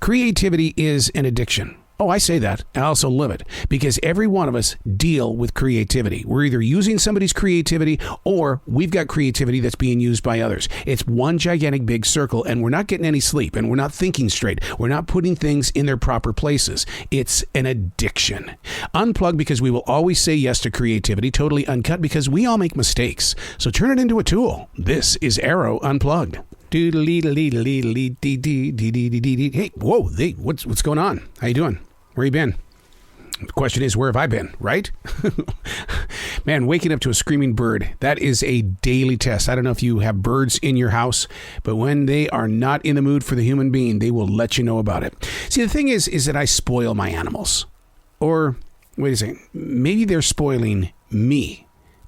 Creativity is an addiction. Oh, I say that. I also live it because every one of us deal with creativity. We're either using somebody's creativity or we've got creativity that's being used by others. It's one gigantic big circle, and we're not getting any sleep, and we're not thinking straight. We're not putting things in their proper places. It's an addiction. Unplug, because we will always say yes to creativity. Totally uncut, because we all make mistakes. So turn it into a tool. This is Arroe Unplugged. Hey, whoa, hey, what's going on? How you doing? Where you been? The question is, where have I been, right? Man, waking up to a screaming bird, that is a daily test. I don't know if you have birds in your house, but when they are not in the mood for the human being, they will let you know about it. See, the thing is that I spoil my animals. Or, wait a second, maybe they're spoiling me.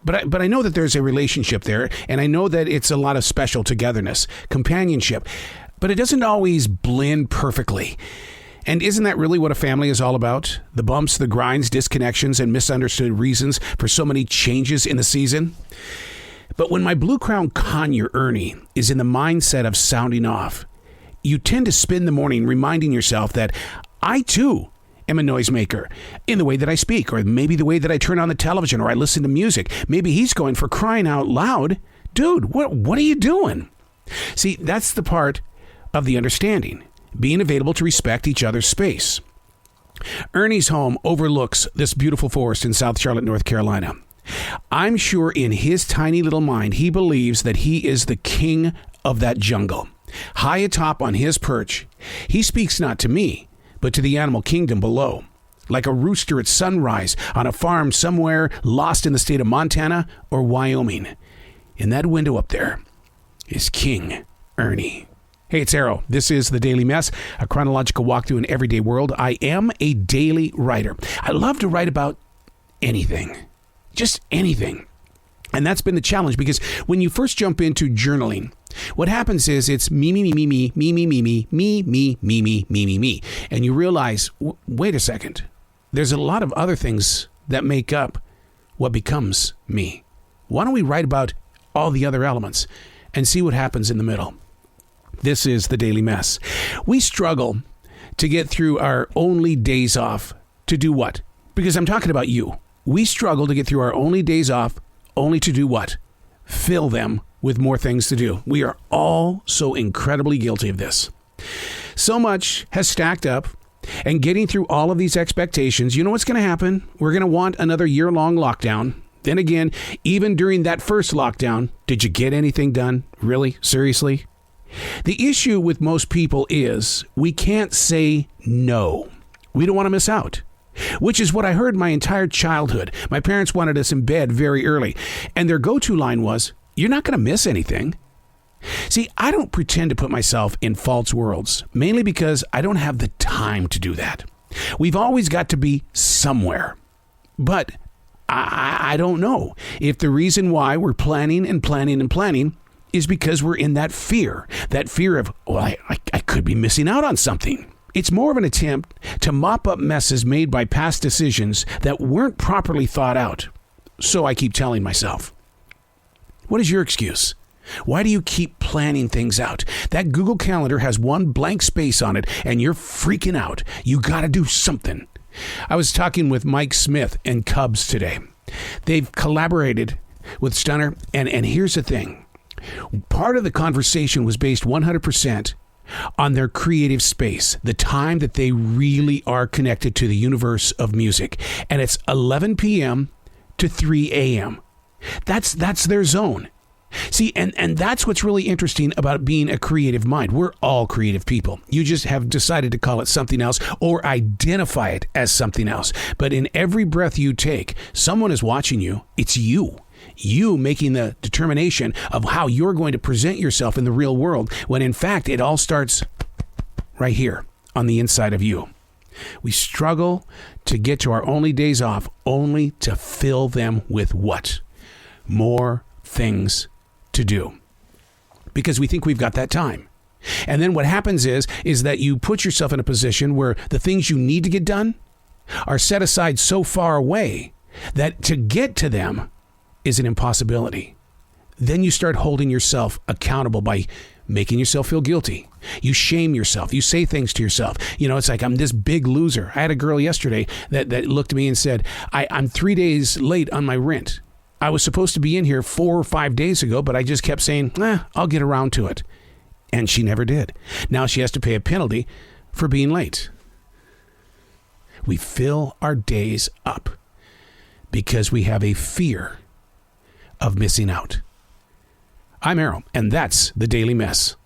But I know that there's a relationship there, and I know that it's a lot of special togetherness, companionship, but it doesn't always blend perfectly. And isn't that really what a family is all about? The bumps, the grinds, disconnections, and misunderstood reasons for so many changes in the season? But when my Blue Crown conure, Ernie, is in the mindset of sounding off, you tend to spend the morning reminding yourself that I, too, am a noisemaker in the way that I speak, or maybe the way that I turn on the television or I listen to music. Maybe he's going, for crying out loud, dude, what are you doing? See, that's the part of the understanding, being available to respect each other's space. Ernie's home overlooks this beautiful forest in South Charlotte, North Carolina. I'm sure in his tiny little mind, he believes that he is the king of that jungle. High atop on his perch, he speaks not to me, but to the animal kingdom below. Like a rooster at sunrise on a farm somewhere lost in the state of Montana or Wyoming. In that window up there is King Ernie. Hey, it's Arroe. This is The Daily Mess, a chronological walk through an everyday world. I am a daily writer. I love to write about anything. Just anything. And that's been the challenge, because when you first jump into journaling, what happens is it's me. And you realize, wait a second, there's a lot of other things that make up what becomes me. Why don't we write about all the other elements and see what happens in the middle? This is The Daily Mess. We struggle to get through our only days off to do what? Because I'm talking about you. We struggle to get through our only days off only to do what? Fill them with more things to do. We are all so incredibly guilty of this. So much has stacked up, and getting through all of these expectations, you know what's going to happen? We're going to want another year-long lockdown. Then again, even during that first lockdown, did you get anything done? Really? Seriously? The issue with most people is we can't say no. We don't want to miss out. Which is what I heard my entire childhood. My parents wanted us in bed very early, and their go-to line was, "You're not going to miss anything." See, I don't pretend to put myself in false worlds, mainly because I don't have the time to do that. We've always got to be somewhere. But I don't know if the reason why we're planning is because we're in that fear of, well, I could be missing out on something. It's more of an attempt to mop up messes made by past decisions that weren't properly thought out. So I keep telling myself. What is your excuse? Why do you keep planning things out? That Google Calendar has one blank space on it, and you're freaking out. You got to do something. I was talking with Mike Smith and Cubs today. They've collaborated with Stunner, and here's the thing. Part of the conversation was based 100% on their creative space, the time that they really are connected to the universe of music. And it's 11 p.m. to 3 a.m. That's their zone. See, and that's what's really interesting about being a creative mind. We're all creative people. You just have decided to call it something else or identify it as something else. But in every breath you take, someone is watching you. It's you. You making the determination of how you're going to present yourself in the real world, when in fact it all starts right here on the inside of you. We struggle to get to our only days off only to fill them with what? More things to do. Because we think we've got that time. And then what happens is that you put yourself in a position where the things you need to get done are set aside so far away that to get to them is an impossibility. Then you start holding yourself accountable by making yourself feel guilty. You shame yourself. You say things to yourself. It's like, I'm this big loser. I had a girl yesterday that looked at me and said, I'm 3 days late on my rent. I was supposed to be in here 4 or 5 days ago, but I just kept saying, I'll get around to it. And she never did. Now she has to pay a penalty for being late. We fill our days up because we have a fear of missing out. I'm Arroe, and that's the Daily Mess.